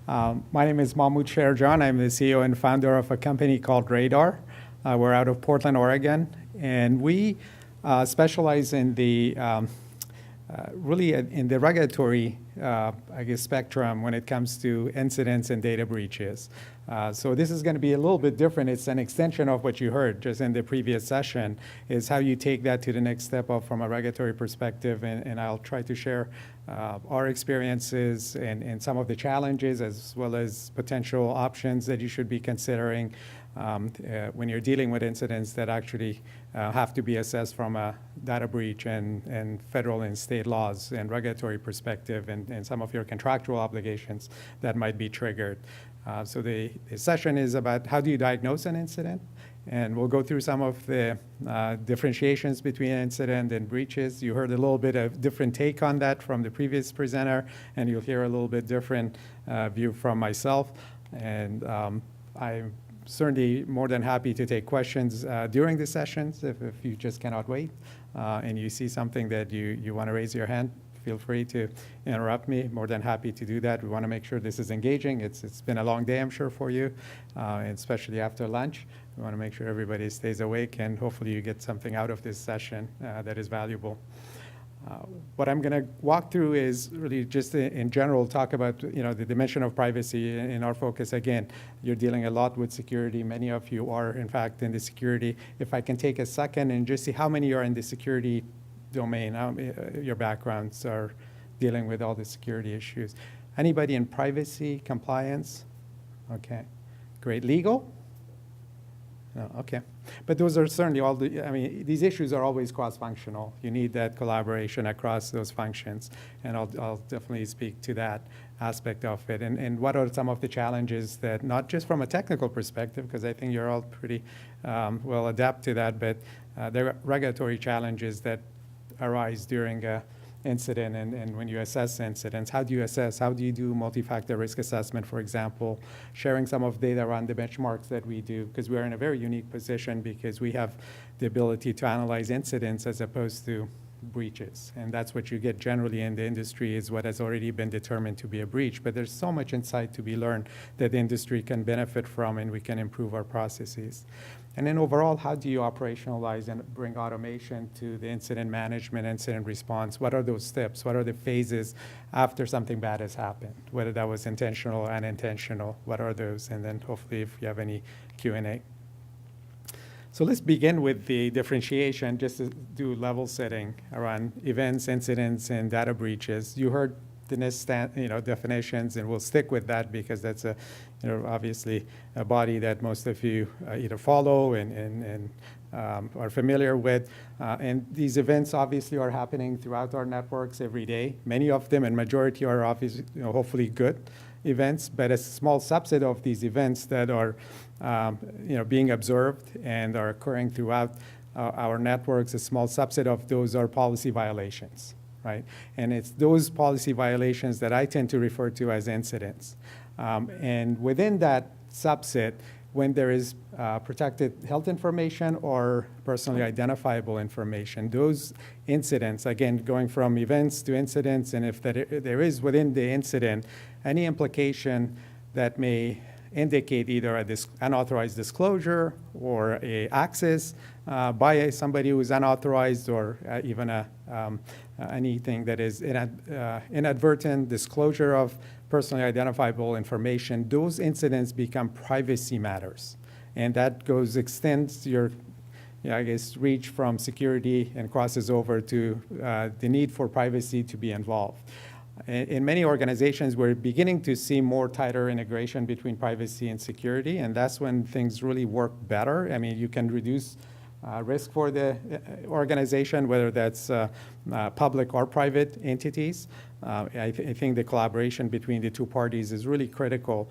My name is Mahmood Sher-Jan. I'm the CEO and founder of a company called Radar. We're out of Portland, Oregon, and we specialize in the really in the regulatory spectrum when it comes to incidents and data breaches. So this is going to be a little bit different. It's an extension of what you heard just in the previous session, is how you take that to the next step up from a regulatory perspective, and I'll try to share our experiences and some of the challenges as well as potential options that you should be considering when you're dealing with incidents that actually have to be assessed from a data breach and federal and state laws and regulatory perspective, and some of your contractual obligations that might be triggered. So the session is about how do you diagnose an incident, and we'll go through some of the differentiations between incident and breaches. You heard a little bit of different take on that from the previous presenter, and you'll hear a little bit different view from myself. And I'm certainly more than happy to take questions during the sessions if you just cannot wait and you see something that you want to raise your hand. Feel free to interrupt me. More than happy to do that. We want to make sure this is engaging. It's been a long day, I'm sure, for you, and especially after lunch. We want to make sure everybody stays awake, and hopefully you get something out of this session that is valuable. What I'm going to walk through is really just in general talk about the dimension of privacy in our focus. Again, you're dealing a lot with security. Many of you are, in fact, in the security. If I can take a second and just see how many are in the security domain, your backgrounds are dealing with all the security issues. Anybody in privacy, compliance? Okay, great. Legal? No, okay. But those are certainly all these issues are always cross-functional. You need that collaboration across those functions, and I'll definitely speak to that aspect of it. And what are some of the challenges that, not just from a technical perspective, because I think you're all pretty well adept to that, but there are regulatory challenges that arise during an incident, and when you assess incidents. How do you assess? How do you do multi-factor risk assessment, for example? Sharing some of data around the benchmarks that we do, because we're in a very unique position because we have the ability to analyze incidents as opposed to breaches. And that's what you get generally in the industry, is what has already been determined to be a breach. But there's so much insight to be learned that the industry can benefit from, and we can improve our processes. And then overall, how do you operationalize and bring automation to the incident management, incident response? What are those steps? What are the phases after something bad has happened, whether that was intentional or unintentional? What are those? And then hopefully if you have any Q&A. So let's begin with the differentiation, just to do level setting around events, incidents, and data breaches. You heard the NIST definitions, and we'll stick with that because that's obviously a body that most of you either follow and are familiar with. And these events obviously are happening throughout our networks every day. Many of them, and majority, are obviously hopefully good events, but a small subset of these events that are being observed and are occurring throughout our networks, a small subset of those are policy violations. Right? And it's those policy violations that I tend to refer to as incidents. And within that subset, when there is protected health information or personally identifiable information, those incidents, again, going from events to incidents, and if there is within the incident any implication that may indicate either an unauthorized disclosure or a access by somebody who is unauthorized, or even anything that is inadvertent disclosure of personally identifiable information, those incidents become privacy matters. And that extends your reach from security and crosses over to the need for privacy to be involved. In many organizations, we're beginning to see more tighter integration between privacy and security, and that's when things really work better. I mean, you can reduce risk for the organization, whether that's public or private entities. I think the collaboration between the two parties is really critical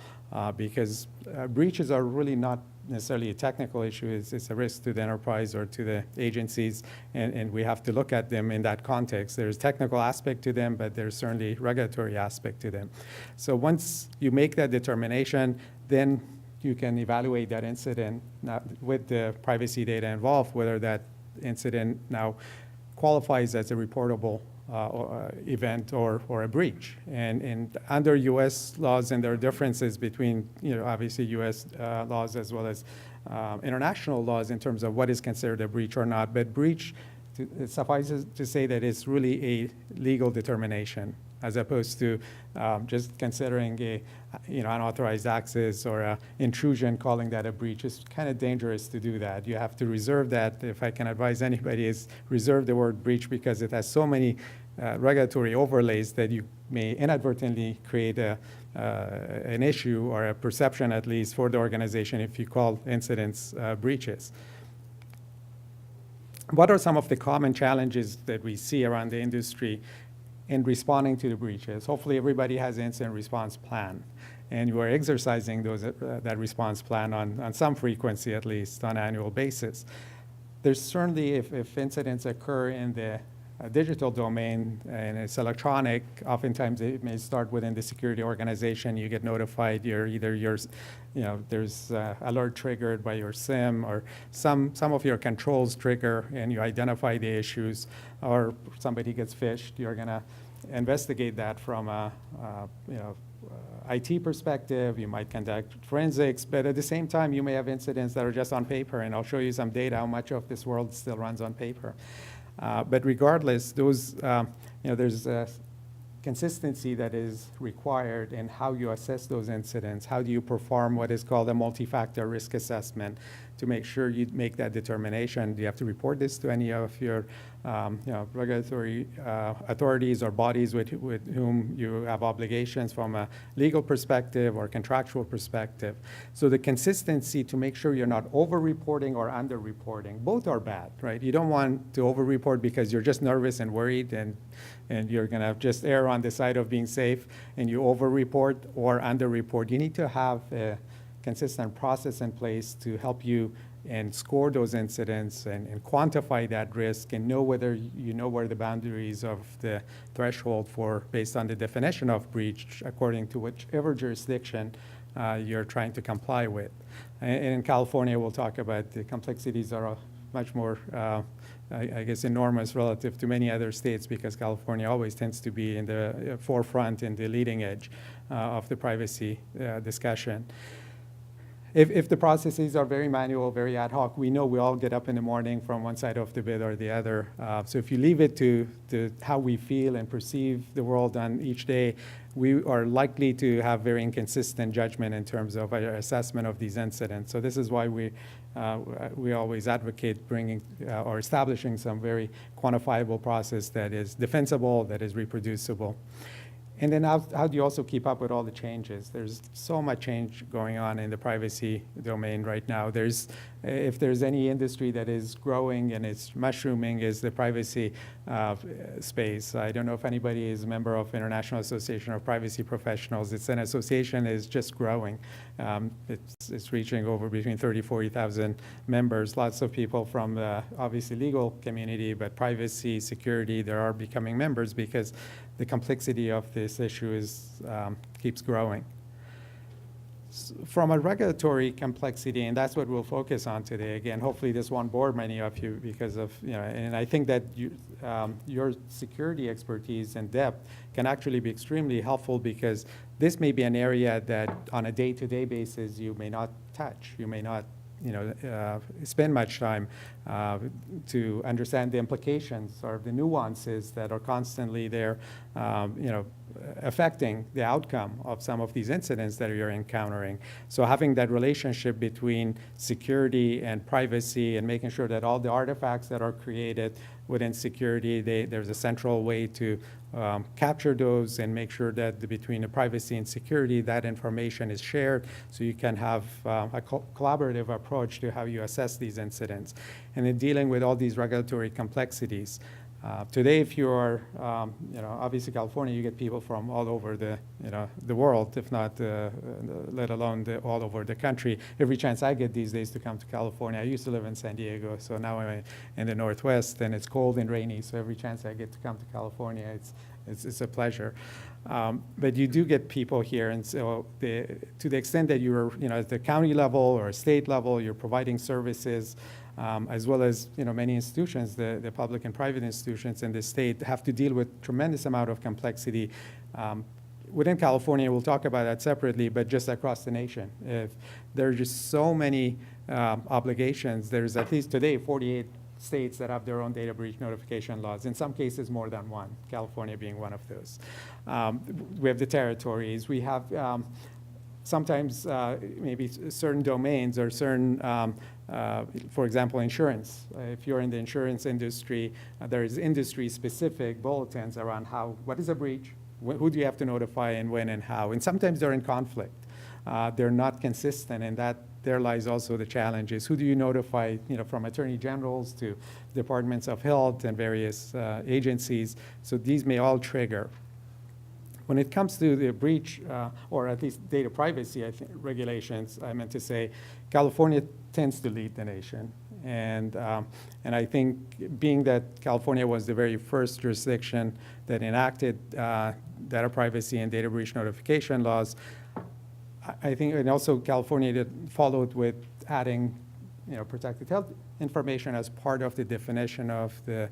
because breaches are really not necessarily a technical issue. It's a risk to the enterprise or to the agencies, and we have to look at them in that context. There's technical aspect to them, but there's certainly regulatory aspect to them. So once you make that determination, then you can evaluate that incident with the privacy data involved, whether that incident now qualifies as a reportable event or a breach. And under U.S. laws, and there are differences between, obviously U.S. Laws as well as international laws in terms of what is considered a breach or not. But breach, it suffices to say that it's really a legal determination, as opposed to just considering a unauthorized access or an intrusion, calling that a breach. It's kind of dangerous to do that. You have to reserve that. If I can advise anybody, is reserve the word breach, because it has so many regulatory overlays that you may inadvertently create an issue, or a perception at least, for the organization if you call incidents breaches. What are some of the common challenges that we see around the industry in responding to the breaches? Hopefully everybody has an incident response plan, and you are exercising that response plan on some frequency, at least on an annual basis. There's certainly, if incidents occur in the digital domain and it's electronic, oftentimes it may start within the security organization. You get notified, there's alert triggered by your SIM, or some of your controls trigger and you identify the issues, or somebody gets phished. You're gonna investigate that from a IT perspective. You might conduct forensics, but at the same time, you may have incidents that are just on paper, and I'll show you some data how much of this world still runs on paper. But regardless, those, there's a consistency that is required in how you assess those incidents. How do you perform what is called a multi-factor risk assessment to make sure you make that determination? Do you have to report this to any of your regulatory authorities or bodies with whom you have obligations from a legal perspective or contractual perspective? So the consistency to make sure you're not over-reporting or under-reporting. Both are bad, right? You don't want to over-report because you're just nervous and worried, and you're going to just err on the side of being safe, and you over-report or under-report. You need to have a consistent process in place to help you and score those incidents and quantify that risk, and know whether you know where the boundaries of the threshold for, based on the definition of breach, according to whichever jurisdiction you're trying to comply with. And in California, we'll talk about the complexities are much more, I guess, enormous relative to many other states, because California always tends to be in the forefront, in the leading edge of the privacy discussion. If the processes are very manual, very ad hoc, we know we all get up in the morning from one side of the bed or the other. So if you leave it to how we feel and perceive the world on each day, we are likely to have very inconsistent judgment in terms of our assessment of these incidents. So this is why we always advocate bringing or establishing some very quantifiable process that is defensible, that is reproducible. And then how do you also keep up with all the changes? There's so much change going on in the privacy domain right now. If there's any industry that is growing and it's mushrooming, is the privacy space. I don't know if anybody is a member of International Association of Privacy Professionals. It's an association that is just growing. It's reaching over between 30,000 40,000 members. Lots of people from the obviously legal community, but privacy, security, they are becoming members because the complexity of this issue keeps growing. From a regulatory complexity, and that's what we'll focus on today. Again, hopefully this won't bore many of you because of, and I think that your security expertise and depth can actually be extremely helpful, because this may be an area that on a day-to-day basis you may not touch. You may not spend much time to understand the implications or the nuances that are constantly there, affecting the outcome of some of these incidents that you're encountering. So having that relationship between security and privacy, and making sure that all the artifacts that are created within security, there's a central way to capture those and make sure that between the privacy and security, that information is shared, so you can have a collaborative approach to how you assess these incidents. And in dealing with all these regulatory complexities. Today, if you're, obviously California, you get people from all over the world, if not, let alone all over the country. Every chance I get these days to come to California, I used to live in San Diego, so now I'm in the Northwest, and it's cold and rainy, so every chance I get to come to California, it's a pleasure. But you do get people here, and so to the extent that you're, at the county level or state level, you're providing services, as well as many institutions, the public and private institutions in the state have to deal with tremendous amount of complexity. Within California, we'll talk about that separately, but just across the nation. If there are just so many obligations, there's at least today 48 states that have their own data breach notification laws, in some cases more than one, California being one of those. We have the territories. We have sometimes maybe certain domains or certain, for example, insurance. If you're in the insurance industry, there is industry-specific bulletins around what is a breach, who do you have to notify, and when and how. And sometimes they're in conflict. They're not consistent, and there lies also the challenges. Who do you notify, from attorney generals to departments of health and various agencies? So these may all trigger. When it comes to the breach, or at least data privacy regulations, I meant to say, California tends to lead the nation. And I think being that California was the very first jurisdiction that enacted data privacy and data breach notification laws, I think, and also California followed with adding, protected health information as part of the definition of the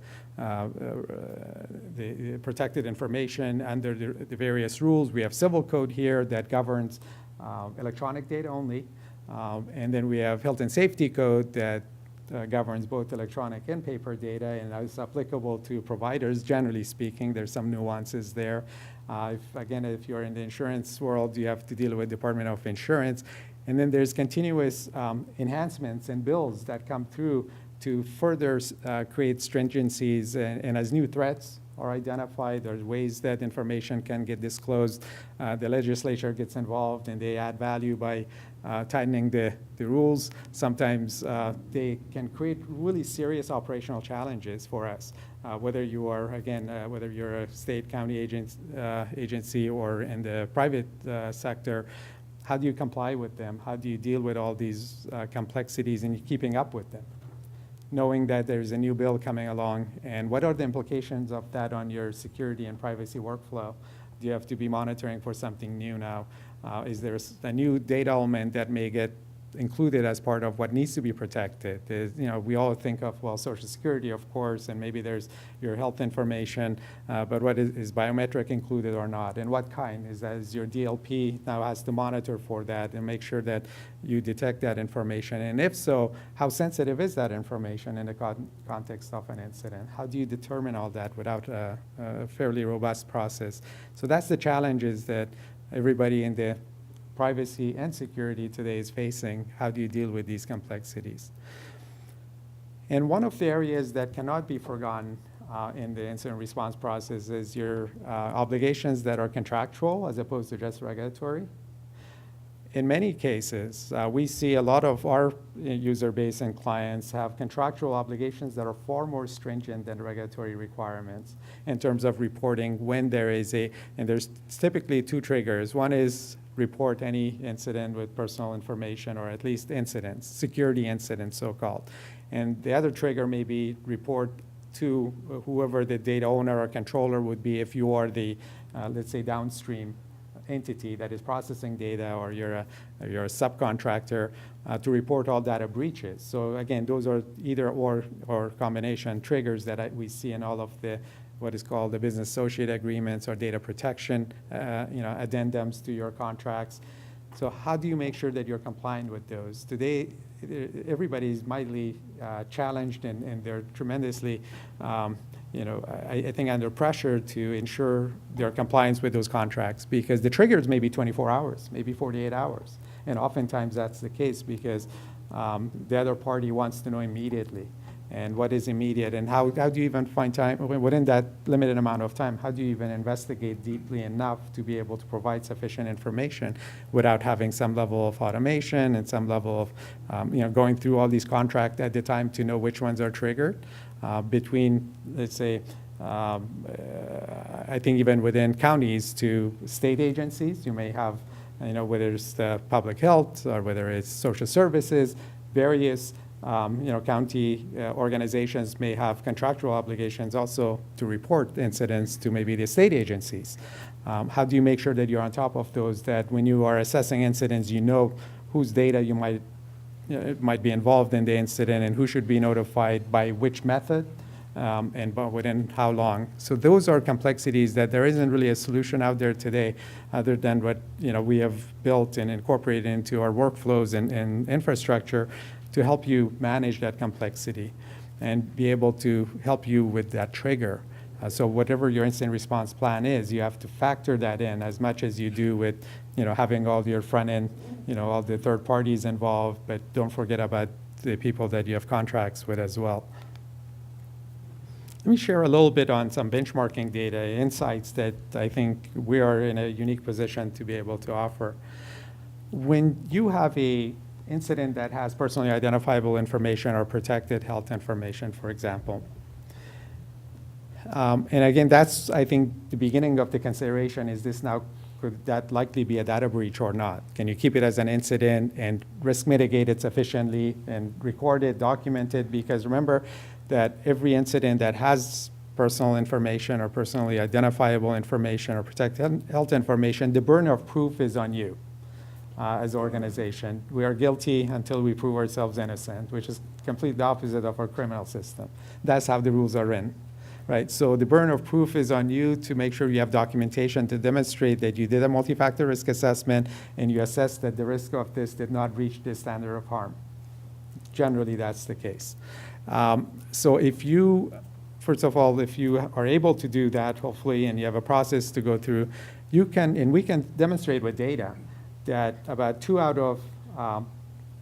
protected information under the various rules. We have civil code here that governs electronic data only, and then we have health and safety code that governs both electronic and paper data, and is applicable to providers. Generally speaking, there's some nuances there. If you're in the insurance world, you have to deal with Department of Insurance. And then there's continuous enhancements and bills that come through to further create stringencies. And as new threats are identified, there's ways that information can get disclosed. The legislature gets involved and they add value by tightening the rules. Sometimes they can create really serious operational challenges for us. Whether you are, whether you're a state, county agency or in the private sector, how do you comply with them? How do you deal with all these complexities and keeping up with them? Knowing that there's a new bill coming along, and what are the implications of that on your security and privacy workflow? Do you have to be monitoring for something new now? Is there a new data element that may get included as part of what needs to be protected? We all think of, well, Social Security, of course, and maybe there's your health information, but what is biometric included or not? And what kind? Is your DLP now has to monitor for that and make sure that you detect that information? And if so, how sensitive is that information in the context of an incident? How do you determine all that without a fairly robust process? So that's the challenges that everybody in the privacy and security today is facing. How do you deal with these complexities? And one of the areas that cannot be forgotten in the incident response process is your obligations that are contractual as opposed to just regulatory. In many cases, we see a lot of our user base and clients have contractual obligations that are far more stringent than regulatory requirements in terms of reporting when there is and there's typically two triggers. One is report any incident with personal information, or at least incidents, security incidents, so-called. And the other trigger may be report to whoever the data owner or controller would be if you are the, let's say, downstream entity that is processing data, or you're a subcontractor, to report all data breaches. So again, those are either or combination triggers that we see in all of the what is called the business associate agreements or data protection addendums to your contracts. So how do you make sure that you're compliant with those? Today, everybody is mightily challenged, and they're tremendously, I think, under pressure to ensure their compliance with those contracts, because the triggers may be 24 hours, maybe 48 hours. And oftentimes that's the case because the other party wants to know immediately. And what is immediate, and how do you even find time, within that limited amount of time, how do you even investigate deeply enough to be able to provide sufficient information without having some level of automation and some level of, going through all these contracts at the time to know which ones are triggered between, let's say, I think even within counties to state agencies, you may have, whether it's the public health or whether it's social services, various county organizations may have contractual obligations also to report incidents to maybe the state agencies. How do you make sure that you're on top of those, that when you are assessing incidents, you know whose data you might it might be involved in the incident and who should be notified by which method and within how long. So those are complexities that there isn't really a solution out there today other than what we have built and incorporated into our workflows and infrastructure to help you manage that complexity and be able to help you with that trigger. So whatever your incident response plan is, you have to factor that in as much as you do with having all your front end, all the third parties involved, but don't forget about the people that you have contracts with as well. Let me share a little bit on some benchmarking data, insights that I think we are in a unique position to be able to offer. When you have a incident that has personally identifiable information or protected health information, for example, and again, that's, I think, the beginning of the consideration. Is this now, could that likely be a data breach or not? Can you keep it as an incident and risk mitigate it sufficiently and record it, document it? Because remember that every incident that has personal information or personally identifiable information or protected health information, the burden of proof is on you as an organization. We are guilty until we prove ourselves innocent, which is completely the opposite of our criminal system. That's how the rules are written. Right, so the burden of proof is on you to make sure you have documentation to demonstrate that you did a multi-factor risk assessment and you assessed that the risk of this did not reach the standard of harm. Generally, that's the case. So if you, first of all, if you are able to do that, hopefully, and you have a process to go through, you can, and we can demonstrate with data that about 2 out of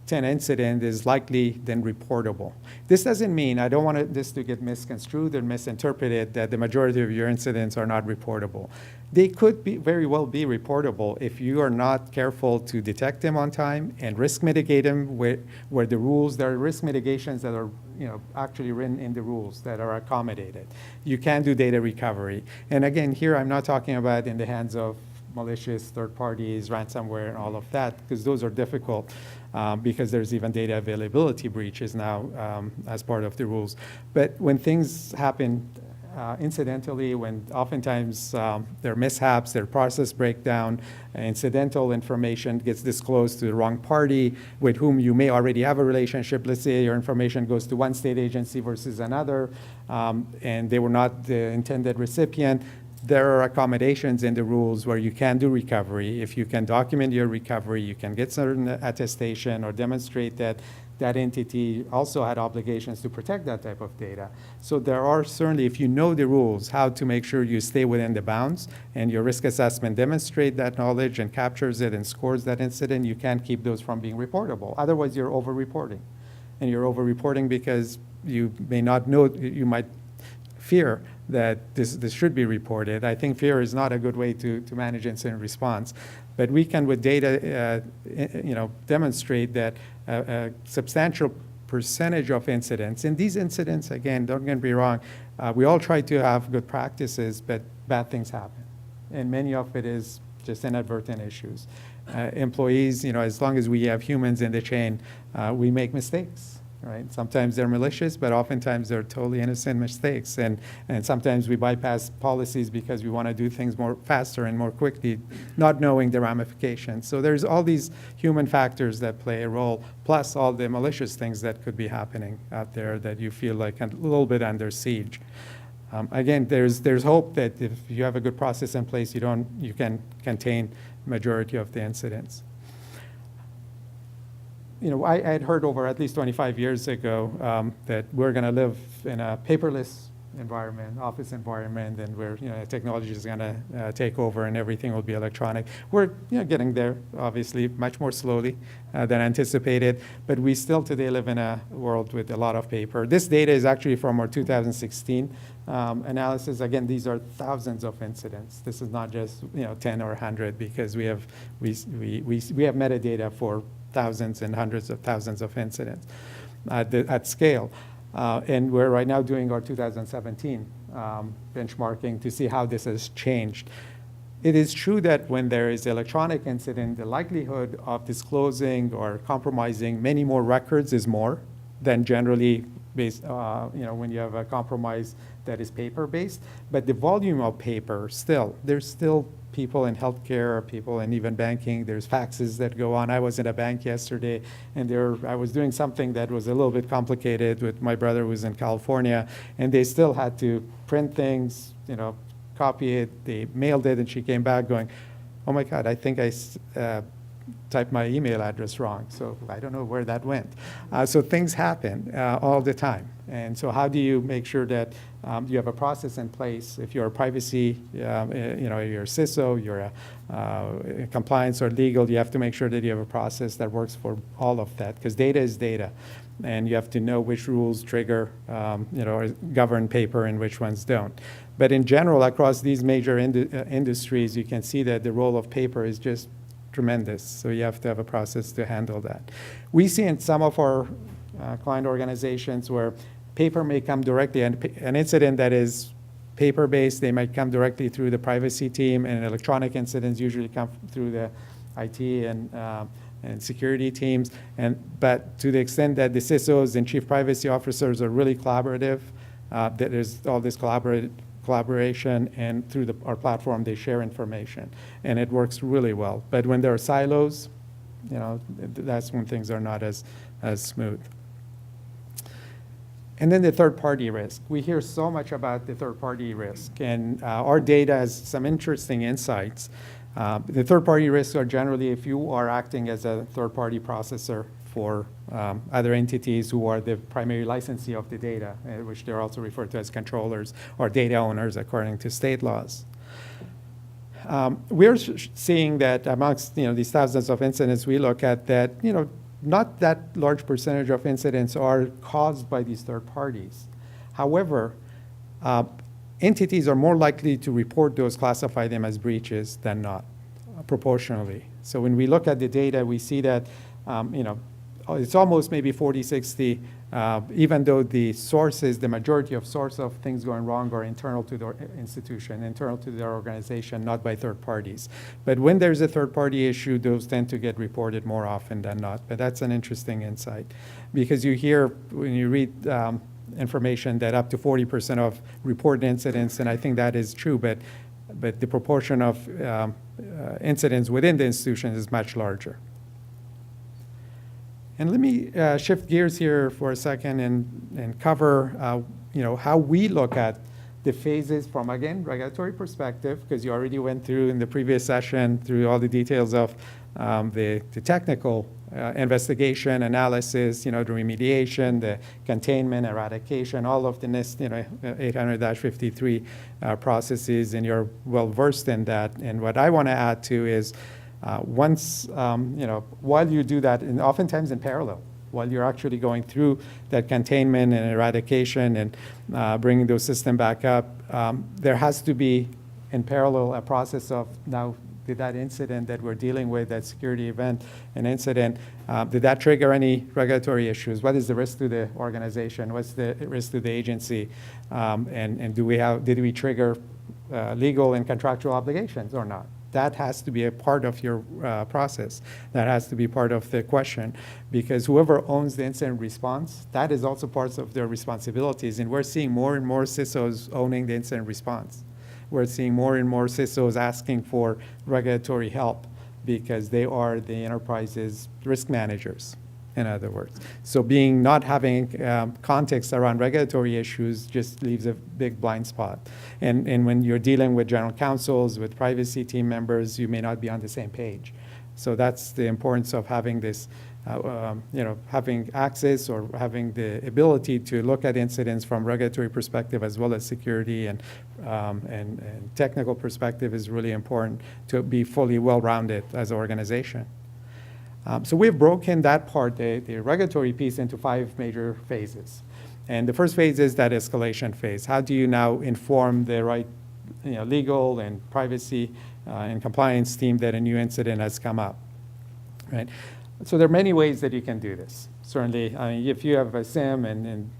10 incident is likely then reportable. This doesn't mean, I don't want this to get misconstrued or misinterpreted, that the majority of your incidents are not reportable. They could be very well be reportable if you are not careful to detect them on time and risk mitigate them where the rules, there are risk mitigations that are actually written in the rules that are accommodated. You can do data recovery. And again, here I'm not talking about in the hands of malicious third parties, ransomware, and all of that, because those are difficult because there's even data availability breaches now as part of the rules. But when things happen incidentally, when oftentimes there are mishaps, there are process breakdown, incidental information gets disclosed to the wrong party with whom you may already have a relationship. Let's say your information goes to one state agency versus another, and they were not the intended recipient. There are accommodations in the rules where you can do recovery. If you can document your recovery, you can get certain attestation or demonstrate that that entity also had obligations to protect that type of data. So there are certainly, if you know the rules, how to make sure you stay within the bounds and your risk assessment demonstrate that knowledge and captures it and scores that incident, you can keep those from being reportable. Otherwise, you're over-reporting. And you're over-reporting because you may not know, you might fear that this should be reported. I think fear is not a good way to manage incident response. But we can, with data, demonstrate that a substantial percentage of incidents, and these incidents, again, don't get me wrong, we all try to have good practices, but bad things happen. And many of it is just inadvertent issues. Employees, as long as we have humans in the chain, we make mistakes. Right? Sometimes they're malicious, but oftentimes they're totally innocent mistakes. And sometimes we bypass policies because we want to do things more faster and more quickly, not knowing the ramifications. So there's all these human factors that play a role, plus all the malicious things that could be happening out there that you feel like a little bit under siege. Again, there's hope that if you have a good process in place, you can contain majority of the incidents. I had heard over at least 25 years ago that we're going to live in a paperless environment, office environment, and where technology is going to take over and everything will be electronic. We're getting there, obviously, much more slowly than anticipated, but we still today live in a world with a lot of paper. This data is actually from our 2016 analysis. Again, these are thousands of incidents. This is not just 10 or 100 because we have metadata for thousands and hundreds of thousands of incidents at scale. And we're right now doing our 2017 benchmarking to see how this has changed. It is true that when there is electronic incident, the likelihood of disclosing or compromising many more records is more than generally based, when you have a compromise that is paper-based. But the volume of paper there's still people in healthcare, people in even banking. There's faxes that go on. I was in a bank yesterday, and I was doing something that was a little bit complicated with my brother who was in California, and they still had to print things, copy it. They mailed it, and she came back going, "Oh my God, I think I typed my email address wrong." So I don't know where that went. So things happen all the time. And so how do you make sure that you have a process in place? If you're a privacy, you're a CISO, you're a compliance or legal, you have to make sure that you have a process that works for all of that, because data is data. And you have to know which rules trigger, or govern paper and which ones don't. But in general, across these major industries, you can see that the role of paper is just tremendous. So you have to have a process to handle that. We see in some of our client organizations where paper may come directly, and an incident that is paper-based, they might come directly through the privacy team, and electronic incidents usually come through the IT and security teams. But to the extent that the CISOs and chief privacy officers are really collaborative, that there's all this collaboration, and through our platform, they share information, and it works really well. But when there are silos, that's when things are not as smooth. And then the third-party risk. We hear so much about the third-party risk, and our data has some interesting insights. The third-party risks are generally if you are acting as a third-party processor for other entities who are the primary licensee of the data, which they're also referred to as controllers or data owners according to state laws. We're seeing that amongst these thousands of incidents we look at, that not that large percentage of incidents are caused by these third parties. However, entities are more likely to report those, classify them as breaches than not, proportionally. So when we look at the data, we see that it's almost maybe 40-60, even though the sources, the majority of source of things going wrong are internal to the institution, internal to their organization, not by third parties. But when there's a third party issue, those tend to get reported more often than not. But that's an interesting insight, because you hear, when you read information, that up to 40% of reported incidents, and I think that is true, but the proportion of incidents within the institution is much larger. And let me shift gears here for a second and cover how we look at the phases from, again, regulatory perspective, because you already went through in the previous session through all the details of the technical investigation, analysis, the remediation, the containment, eradication, all of the NIST 800-53 processes, and you're well versed in that. And what I want to add to is, once, while you do that, and oftentimes in parallel, while you're actually going through that containment and eradication and bringing those systems back up, there has to be, in parallel, a process of, now, did that incident that we're dealing with, that security event, an incident, did that trigger any regulatory issues? What is the risk to the organization? What's the risk to the agency? And did we trigger legal and contractual obligations or not? That has to be a part of your process. That has to be part of the question, because whoever owns the incident response, that is also part of their responsibilities. And we're seeing more and more CISOs owning the incident response. We're seeing more and more CISOs asking for regulatory help because they are the enterprise's risk managers, in other words. So not having context around regulatory issues just leaves a big blind spot. And when you're dealing with general counsels, with privacy team members, you may not be on the same page. So that's the importance of having this, having access or having the ability to look at incidents from regulatory perspective as well as security and technical perspective is really important to be fully well-rounded as an organization. So we've broken that part, the regulatory piece, into 5 major phases. And the first phase is that escalation phase. How do you now inform the right legal and privacy and compliance team that a new incident has come up, right? So there are many ways that you can do this. certainly, I mean, if you have a SIM and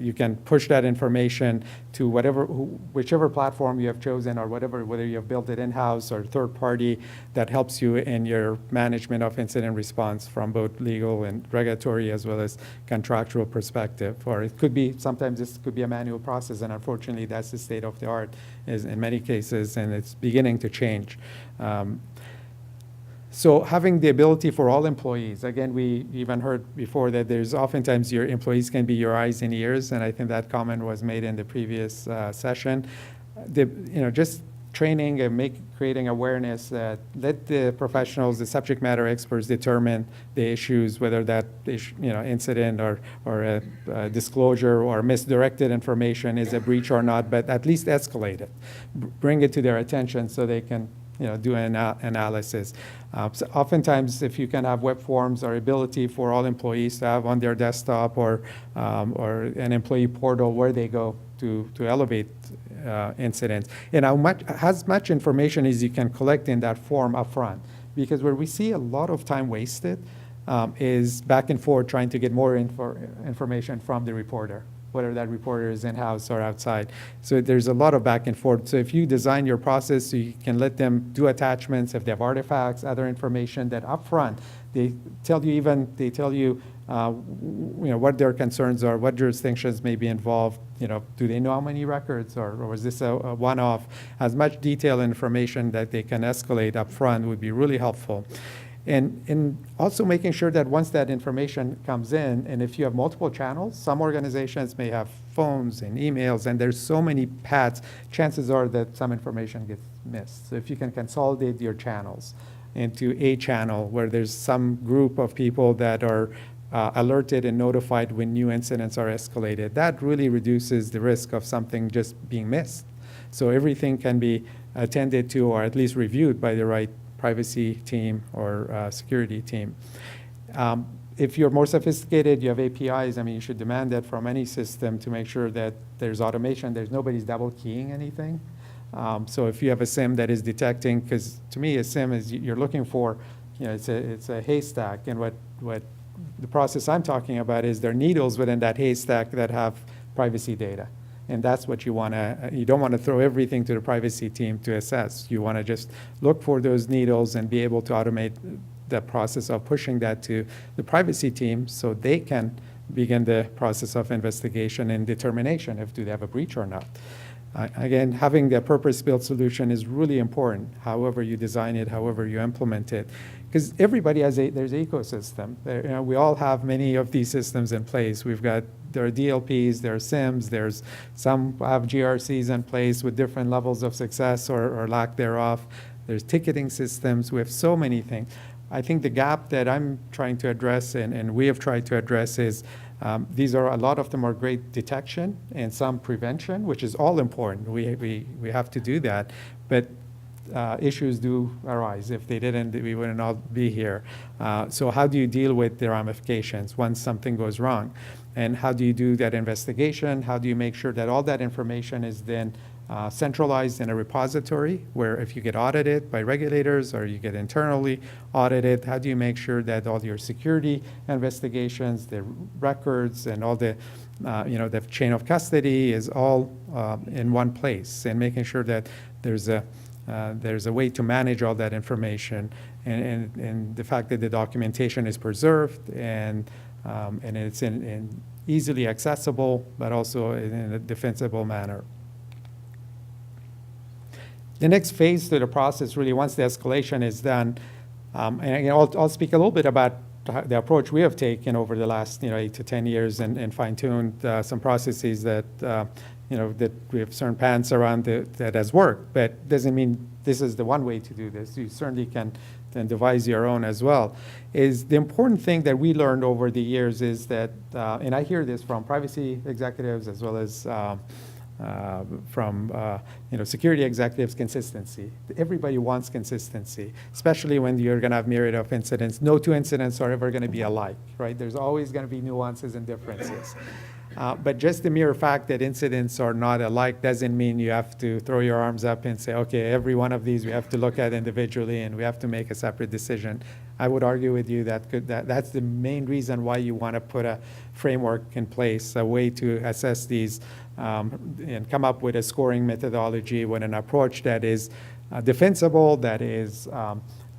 you can push that information to whichever platform you have chosen or whether you have built it in-house or third party, that helps you in your management of incident response from both legal and regulatory as well as contractual perspective. Or it could be, sometimes this could be a manual process, and unfortunately that's the state of the art is in many cases, and it's beginning to change. So having the ability for all employees, again, we even heard before that there's oftentimes your employees can be your eyes and ears, and I think that comment was made in the previous session. Just training and creating awareness that let the professionals, the subject matter experts determine the issues, whether that incident or a disclosure or misdirected information is a breach or not, but at least escalate it. Bring it to their attention so they can do an analysis. So oftentimes, if you can have web forms or ability for all employees to have on their desktop or an employee portal where they go to elevate incidents, and as much information as you can collect in that form upfront, because where we see a lot of time wasted is back and forth trying to get more information from the reporter, whether that reporter is in-house or outside. So there's a lot of back and forth. So if you design your process so you can let them do attachments, if they have artifacts, other information, that upfront, they tell you what their concerns are, what jurisdictions may be involved, do they know how many records, or is this a one-off? As much detailed information that they can escalate upfront would be really helpful. And also making sure that once that information comes in, and if you have multiple channels, some organizations may have phones and emails, and there's so many paths, chances are that some information gets missed. So if you can consolidate your channels into a channel where there's some group of people that are alerted and notified when new incidents are escalated, that really reduces the risk of something just being missed. So everything can be attended to or at least reviewed by the right privacy team or security team. If you're more sophisticated, you have APIs, I mean, you should demand that from any system to make sure that there's automation, nobody's double keying anything. So if you have a SIM that is detecting, because to me a SIM is, you're looking for, it's a haystack, and what the process I'm talking about is there are needles within that haystack that have privacy data. And that's what you don't want to throw everything to the privacy team to assess. You want to just look for those needles and be able to automate the process of pushing that to the privacy team so they can begin the process of investigation and determination if do they have a breach or not. Again, having the purpose-built solution is really important, however you design it, however you implement it. Because everybody there's an ecosystem. We all have many of these systems in place. There are DLPs, there are SIMs, there's some have GRCs in place with different levels of success or lack thereof. There's ticketing systems. We have so many things. I think the gap that I'm trying to address and we have tried to address is a lot of them are great detection and some prevention, which is all important. We have to do that. But issues do arise. If they didn't, we wouldn't all be here. So how do you deal with the ramifications once something goes wrong? And how do you do that investigation? How do you make sure that all that information is then centralized in a repository where if you get audited by regulators or you get internally audited, how do you make sure that all your security investigations, the records, and all the the chain of custody is all in one place, and making sure that there's a way to manage all that information, and the fact that the documentation is preserved and it's in easily accessible, but also in a defensible manner. The next phase to the process, really, once the escalation is done, and I'll speak a little bit about the approach we have taken over the last 8 to 10 years and fine-tuned some processes that that we have certain patents around that has worked, but doesn't mean this is the one way to do this. You certainly can devise your own as well. Is the important thing that we learned over the years is that, and I hear this from privacy executives as well as from security executives, consistency. Everybody wants consistency, especially when you're going to have myriad of incidents. No two incidents are ever going to be alike, right? There's always going to be nuances and differences. But just the mere fact that incidents are not alike doesn't mean you have to throw your arms up and say, okay, every one of these we have to look at individually and we have to make a separate decision. I would argue with you that's the main reason why you want to put a framework in place, a way to assess these and come up with a scoring methodology with an approach that is defensible, that is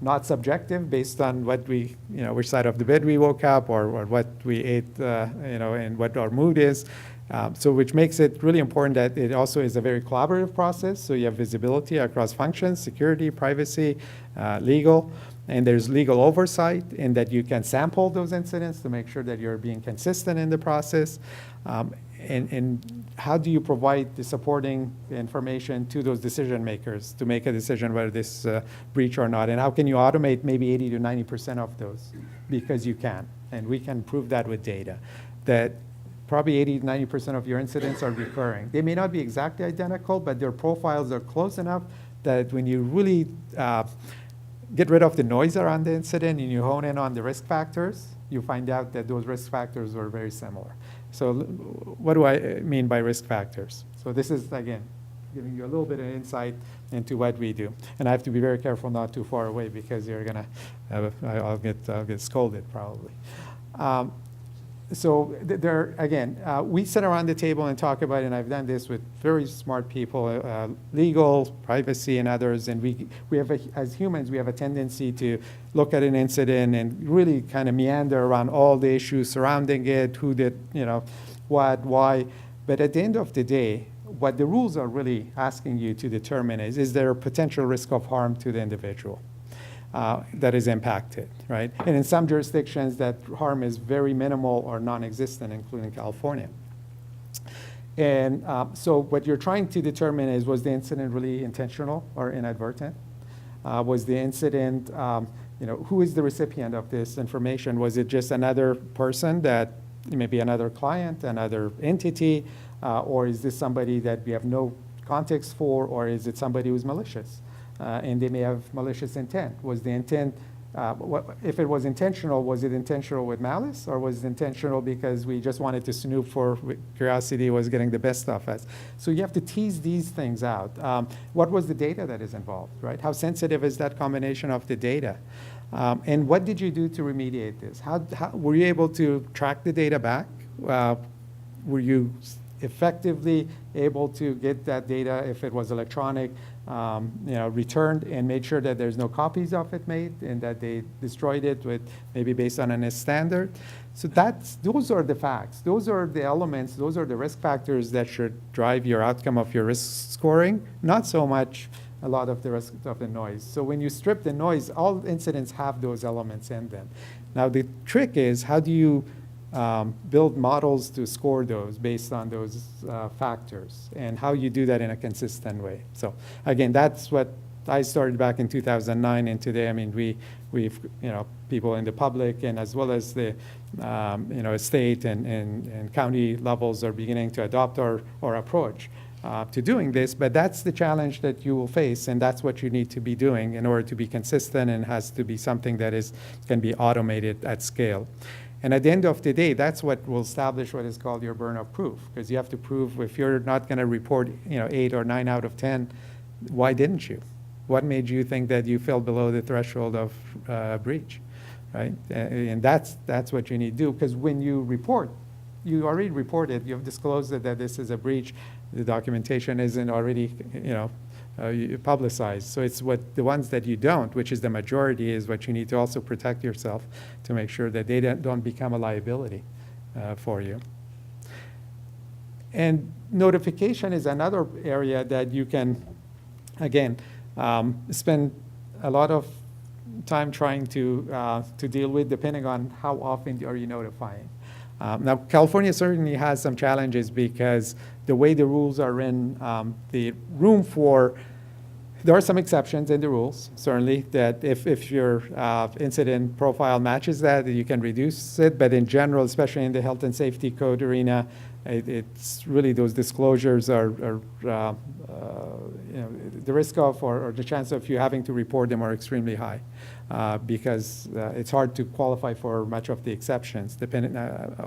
not subjective based on what we, which side of the bed we woke up or what we ate, and what our mood is. So which makes it really important that it also is a very collaborative process. So you have visibility across functions, security, privacy, legal, and there's legal oversight in that you can sample those incidents to make sure that you're being consistent in the process. And how do you provide the supporting information to those decision makers to make a decision whether this breach or not? And how can you automate maybe 80 to 90% of those? Because you can, and we can prove that with data, that probably 80 to 90% of your incidents are recurring. They may not be exactly identical, but their profiles are close enough that when you really get rid of the noise around the incident and you hone in on the risk factors, you find out that those risk factors were very similar. So what do I mean by risk factors? So this is, again, giving you a little bit of insight into what we do. And I have to be very careful not too far away because you're going to, I'll get scolded probably. So there, again, we sit around the table and talk about it, and I've done this with very smart people, legal, privacy, and others, and we have, as humans, we have a tendency to look at an incident and really kind of meander around all the issues surrounding it, who did, what, why. But at the end of the day, what the rules are really asking you to determine is there a potential risk of harm to the individual that is impacted, right? And in some jurisdictions, that harm is very minimal or non-existent, including California. And so what you're trying to determine is, was the incident really intentional or inadvertent? Was the incident, who is the recipient of this information? Was it just another person that, maybe another client, another entity, or is this somebody that we have no context for, or is it somebody who's malicious? And they may have malicious intent. Was the intent, if it was intentional, was it intentional with malice, or was it intentional because we just wanted to snoop for curiosity was getting the best of us? So you have to tease these things out. What was the data that is involved, right? How sensitive is that combination of the data? And what did you do to remediate this? How were you able to track the data back? Were you effectively able to get that data, if it was electronic, returned, and made sure that there's no copies of it made and that they destroyed it with maybe based on a NIST standard? So those are the facts. Those are the elements. Those are the risk factors that should drive your outcome of your risk scoring, not so much a lot of the rest of the noise. So when you strip the noise, all incidents have those elements in them. Now the trick is, how do you build models to score those based on those factors, and how you do that in a consistent way. So again, that's what I started back in 2009, and today, I mean, we've people in the public and as well as the state and county levels are beginning to adopt our approach to doing this. But that's the challenge that you will face, and that's what you need to be doing in order to be consistent, and has to be something that can be automated at scale. And at the end of the day, that's what will establish what is called your burden of proof, because you have to prove, if you're not going to report 8 or 9 out of 10, why didn't you? What made you think that you fell below the threshold of breach, right? And that's what you need to do, because when you report, you already reported, you've disclosed that this is a breach, the documentation isn't already publicized. So it's the ones that you don't, which is the majority, is what you need to also protect yourself to make sure that they don't become a liability for you. And notification is another area that you can, again, spend a lot of time trying to deal with, depending on how often are you notifying. Now, California certainly has some challenges because the way the rules are written, the room for, there are some exceptions in the rules, certainly, that if your incident profile matches that, you can reduce it. But in general, especially in the health and safety code arena, it's really those disclosures are the risk of or the chance of you having to report them are extremely high because it's hard to qualify for much of the exceptions,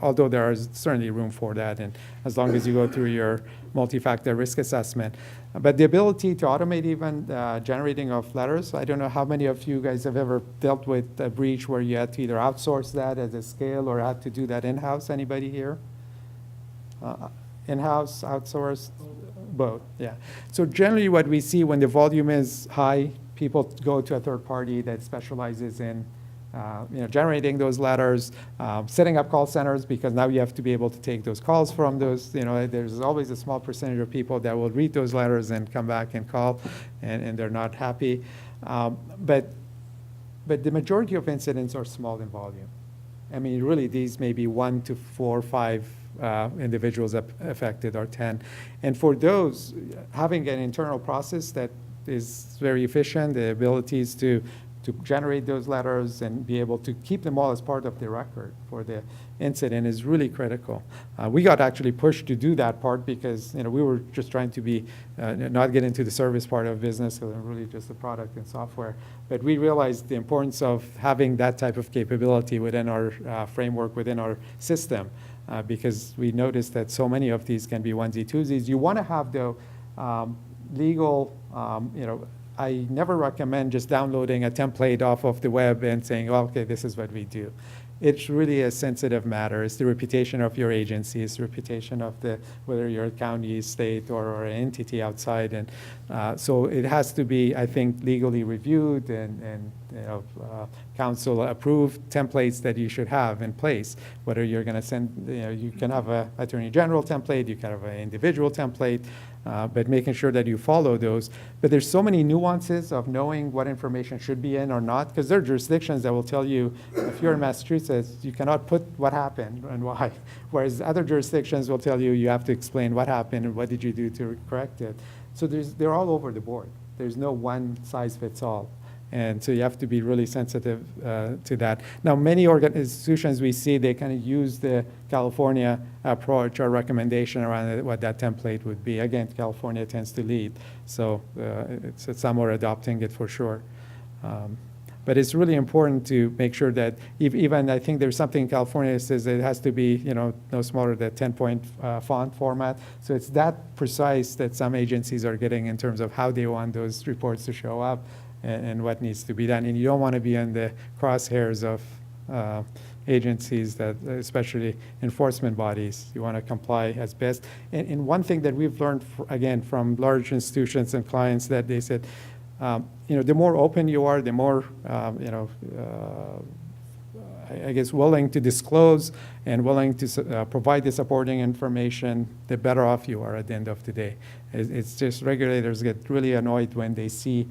although there is certainly room for that, and as long as you go through your multi-factor risk assessment. But the ability to automate even generating of letters, I don't know how many of you guys have ever dealt with a breach where you had to either outsource that at a scale or had to do that in-house. Anybody here? In-house, outsourced? Both, yeah. So generally what we see when the volume is high, people go to a third party that specializes in generating those letters, setting up call centers, because now you have to be able to take those calls from those. There's always a small percentage of people that will read those letters and come back and call, and they're not happy. But the majority of incidents are small in volume. I mean, really, these may be 1 to 4 or 5 individuals affected, or 10. And for those, having an internal process that is very efficient, the abilities to generate those letters and be able to keep them all as part of the record for the incident is really critical. We got actually pushed to do that part because we were just trying to be not get into the service part of business, so really just the product and software. But we realized the importance of having that type of capability within our framework, within our system, because we noticed that so many of these can be onesie twosies. You want to have the legal, I never recommend just downloading a template off of the web and saying, oh, okay, this is what we do. It's really a sensitive matter. It's the reputation of your agency. It's the reputation of whether you're a county, state, or an entity outside. And so it has to be, I think, legally reviewed and council approved templates that you should have in place. Whether you're going to send, you can have an attorney general template, you can have an individual template, but making sure that you follow those. But there's so many nuances of knowing what information should be in or not, because there are jurisdictions that will tell you, if you're in Massachusetts, you cannot put what happened and why, whereas other jurisdictions will tell you have to explain what happened and what did you do to correct it. So they're all over the board. There's no one size fits all. And so you have to be really sensitive to that. Now, many institutions we see, they kind of use the California approach or recommendation around what that template would be. Again, California tends to lead. So some are adopting it for sure. But it's really important to make sure that even I think there's something in California that says it has to be no smaller than 10-point font format. So it's that precise that some agencies are getting in terms of how they want those reports to show up and what needs to be done. And you don't want to be in the crosshairs of agencies, that especially enforcement bodies. You want to comply as best. And one thing that we've learned, again, from large institutions and clients, that they said, the more open you are, the more, I guess, willing to disclose and willing to provide the supporting information, the better off you are at the end of the day. It's just regulators get really annoyed when they see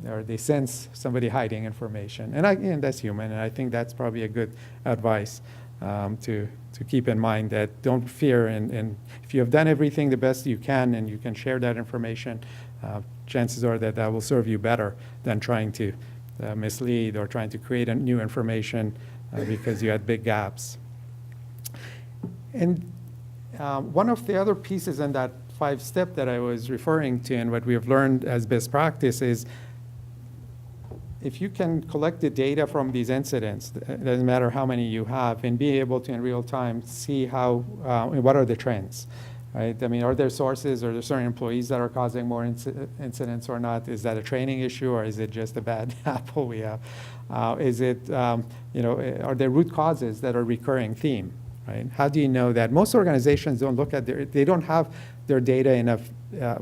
or they sense somebody hiding information. And that's human, and I think that's probably a good advice to keep in mind, that don't fear, and if you have done everything the best you can and you can share that information, chances are that will serve you better than trying to mislead or trying to create a new information because you had big gaps. And one of the other pieces in that 5-step that I was referring to, and what we have learned as best practice, is if you can collect the data from these incidents, it doesn't matter how many you have, and be able to in real time see what are the trends, right? I mean, are there sources, or are there certain employees that are causing more incidents or not? Is that a training issue, or is it just a bad apple we have? Is it, are there root causes that are recurring theme? Right? How do you know that? Most organizations don't look at they don't have their data enough,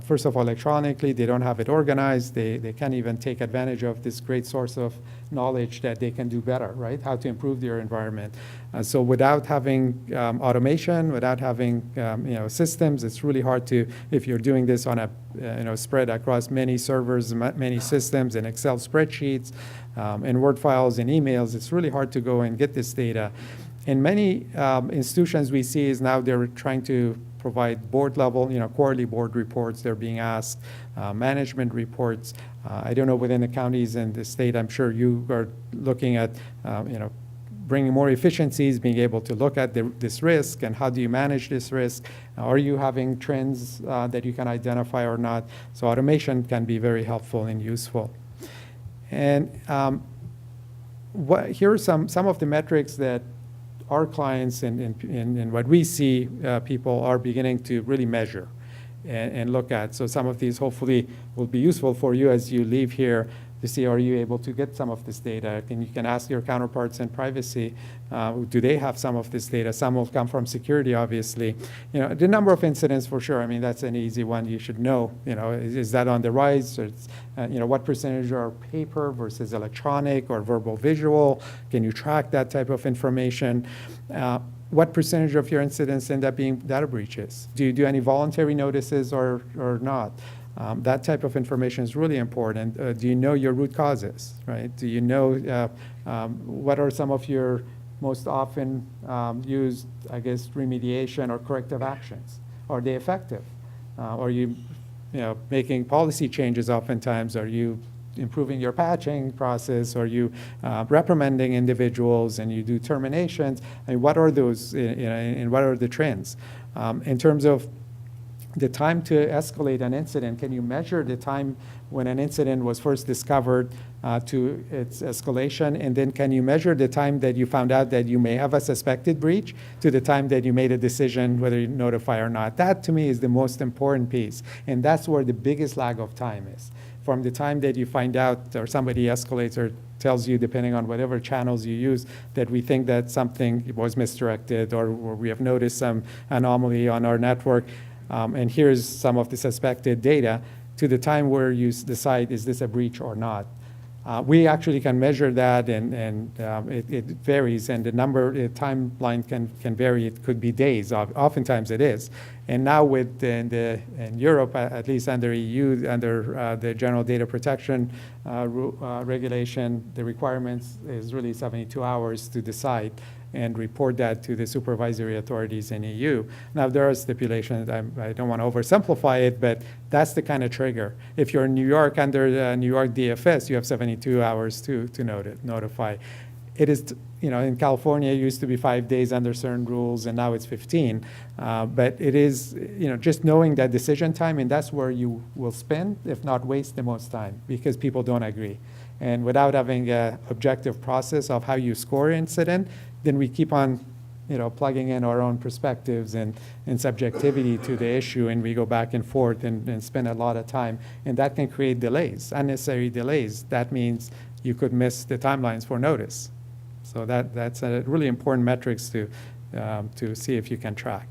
first of all, electronically. They don't have it organized. They can't even take advantage of this great source of knowledge that they can do better, right? How to improve their environment. So without having automation, without having systems, it's really hard to, if you're doing this on a spread across many servers, many systems, and Excel spreadsheets, and Word files and emails, it's really hard to go and get this data. In many institutions we see is now they're trying to provide board level, quarterly board reports. They're being asked management reports. I don't know within the counties and the state, I'm sure you are looking at, bringing more efficiencies, being able to look at this risk and how do you manage this risk. Are you having trends that you can identify or not? So automation can be very helpful and useful. And here are some of the metrics that our clients and what we see people are beginning to really measure and look at. So some of these hopefully will be useful for you as you leave here to see, are you able to get some of this data? And you can ask your counterparts in privacy, do they have some of this data? Some will come from security, obviously. The number of incidents for sure, I mean, that's an easy one you should know. Is that on the rise? Or what percentage are paper versus electronic or verbal visual? Can you track that type of information? What percentage of your incidents end up being data breaches? Do you do any voluntary notices or not? That type of information is really important. Do you know your root causes, right? Do you know what are some of your most often used, I guess, remediation or corrective actions? Are they effective? Are you making policy changes oftentimes? Are you improving your patching process? Are you reprimanding individuals and you do terminations? I mean, what are those and what are the trends? In terms of the time to escalate an incident, can you measure the time when an incident was first discovered to its escalation? And then can you measure the time that you found out that you may have a suspected breach to the time that you made a decision whether you notify or not? That, to me, is the most important piece. And that's where the biggest lag of time is. From the time that you find out or somebody escalates or tells you, depending on whatever channels you use, that we think that something was misdirected or we have noticed some anomaly on our network, and here's some of the suspected data, to the time where you decide, is this a breach or not? We actually can measure that, and it varies, and the timeline can vary. It could be days. Oftentimes it is. And now in Europe, at least under EU, under the General Data Protection regulation, the requirements is really 72 hours to decide and report that to the supervisory authorities in EU. Now, there are stipulations. I don't want to oversimplify it, but that's the kind of trigger. If you're in New York under the New York DFS, you have 72 hours to notify. It is, in California, it used to be 5 days under certain rules, and now it's 15. But it is, just knowing that decision time, and that's where you will spend, if not waste, the most time, because people don't agree. And without having an objective process of how you score an incident, then we keep on, plugging in our own perspectives and subjectivity to the issue, and we go back and forth and spend a lot of time. And that can create delays, unnecessary delays. That means you could miss the timelines for notice. So that's a really important metrics to see if you can track.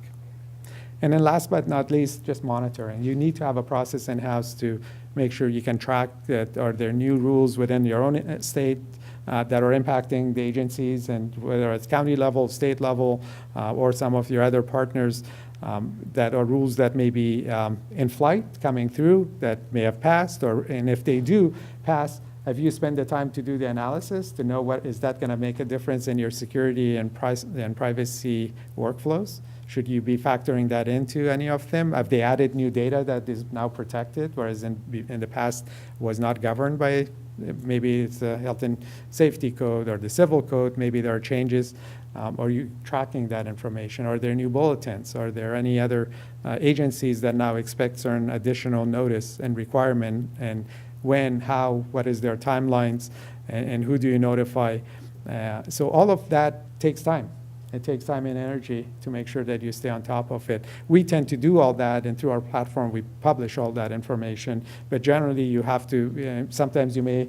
And then last but not least, just monitoring. You need to have a process in-house to make sure you can track that are there new rules within your own state that are impacting the agencies, and whether it's county level, state level, or some of your other partners, that are rules that may be in flight, coming through, that may have passed, and if they do pass, have you spent the time to do the analysis to know what is that going to make a difference in your security and privacy workflows? Should you be factoring that into any of them? Have they added new data that is now protected, whereas in the past was not governed by, maybe it's the health and safety code or the civil code, maybe there are changes. Are you tracking that information? Are there new bulletins? Are there any other agencies that now expect certain additional notice and requirement, and when, how, what is their timelines, and who do you notify? So all of that takes time. It takes time and energy to make sure that you stay on top of it. We tend to do all that, and through our platform, we publish all that information. But generally, you have to, sometimes you may,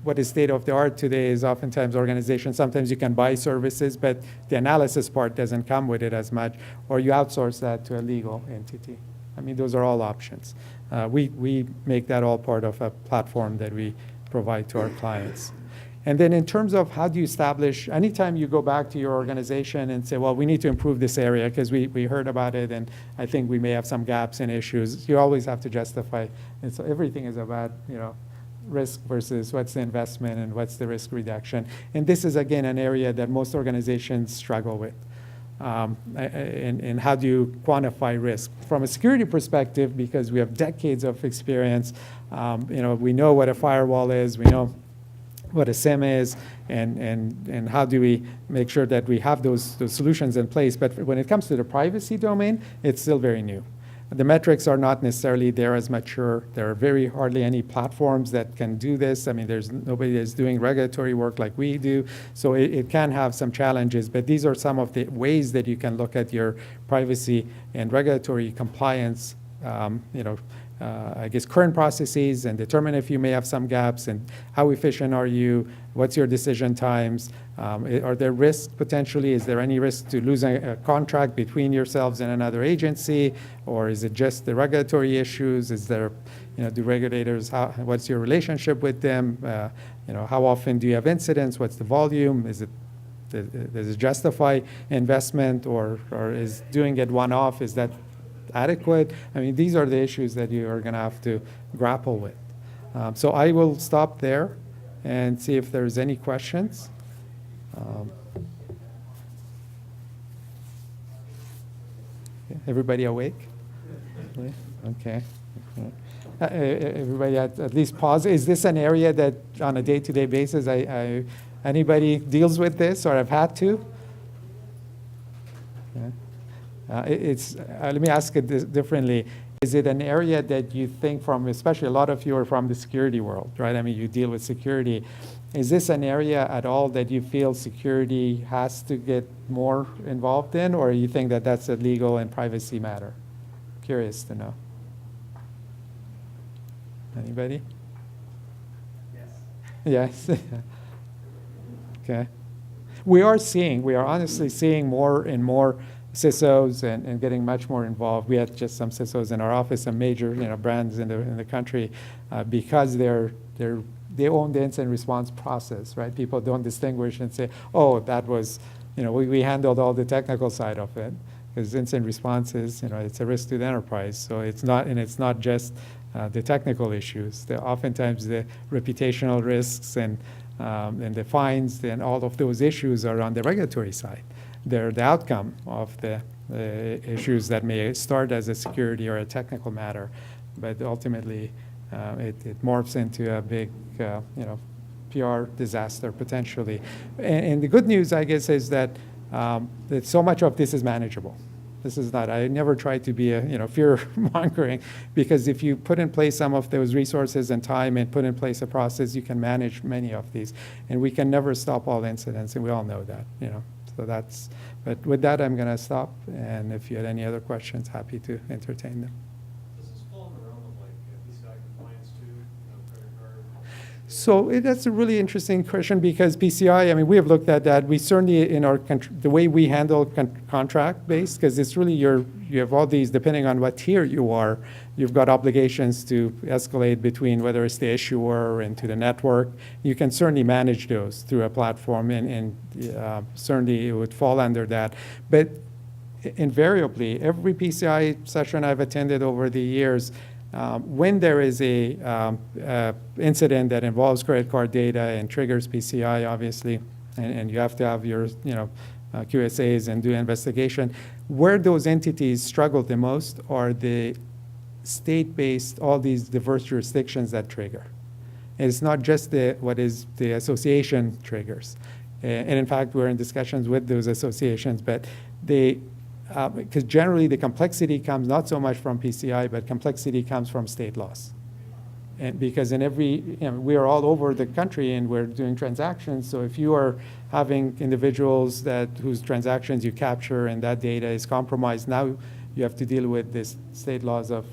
what is state of the art today is oftentimes organizations, sometimes you can buy services, but the analysis part doesn't come with it as much, or you outsource that to a legal entity. I mean, those are all options. We make that all part of a platform that we provide to our clients. And then in terms of how do you establish, anytime you go back to your organization and say, well, we need to improve this area because we heard about it and I think we may have some gaps and issues, you always have to justify. And so everything is about, risk versus what's the investment and what's the risk reduction. And this is, again, an area that most organizations struggle with. And how do you quantify risk? From a security perspective, because we have decades of experience, we know what a firewall is, we know what a SIM is, and how do we make sure that we have those solutions in place. But when it comes to the privacy domain, it's still very new. The metrics are not necessarily there as mature. There are very hardly any platforms that can do this. I mean, there's nobody that's doing regulatory work like we do. So it can have some challenges, but these are some of the ways that you can look at your privacy and regulatory compliance, I guess, current processes, and determine if you may have some gaps, and how efficient are you, what's your decision times, are there risks potentially, is there any risk to losing a contract between yourselves and another agency, or is it just the regulatory issues, is there, do regulators, what's your relationship with them, how often do you have incidents, what's the volume, does it justify investment, or is doing it one-off, is that adequate? I mean, these are the issues that you are going to have to grapple with. So I will stop there and see if there's any questions. Everybody awake? Okay. Everybody at least pause. Is this an area that on a day-to-day basis anybody deals with this or have had to? Okay. Let me ask it differently. Is it an area that you think from, especially a lot of you are from the security world, right? I mean, you deal with security. Is this an area at all that you feel security has to get more involved in, or you think that that's a legal and privacy matter? Curious to know. Anybody? Yes. Yes. Okay. We are honestly seeing more and more CISOs and getting much more involved. We had just some CISOs in our office, some major brands in the country, because they own the incident response process, right? People don't distinguish and say, oh, that was, we handled all the technical side of it, because incident response is, it's a risk to the enterprise. So it's not just the technical issues. Oftentimes the reputational risks and the fines and all of those issues are on the regulatory side. They're the outcome of the issues that may start as a security or a technical matter, but ultimately it morphs into a big, PR disaster potentially. And the good news, I guess, is that so much of this is manageable. This is not, I never try to be a, fear mongering, because if you put in place some of those resources and time and put in place a process, you can manage many of these. And we can never stop all incidents, and we all know that, So but with that, I'm going to stop. And if you had any other questions, happy to entertain them. Does this fall in the realm of PCI compliance too, credit card? So that's a really interesting question, because PCI, I mean, we have looked at that. We certainly, in the way we handle contract-based, because it's really you have all these, depending on what tier you are, you've got obligations to escalate between whether it's the issuer and to the network. You can certainly manage those through a platform, and certainly it would fall under that. But invariably, every PCI session I've attended over the years, when there is a incident that involves credit card data and triggers PCI, obviously, and you have to have your QSAs and do investigation, where those entities struggle the most are the state-based, all these diverse jurisdictions that trigger. And it's not just what is the association triggers. And in fact, we're in discussions with those associations, but because generally the complexity comes not so much from PCI, but complexity comes from state laws. And because we are all over the country and we're doing transactions, so if you are having individuals whose transactions you capture and that data is compromised, now you have to deal with this state laws of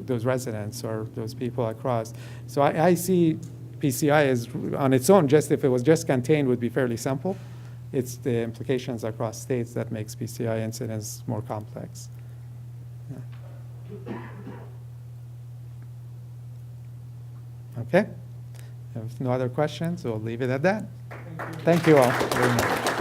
those residents or those people across. So I see PCI as on its own, just if it was just contained, would be fairly simple. It's the implications across states that makes PCI incidents more complex. Yeah. Okay. If no other questions, we'll leave it at that. Thank you all very much.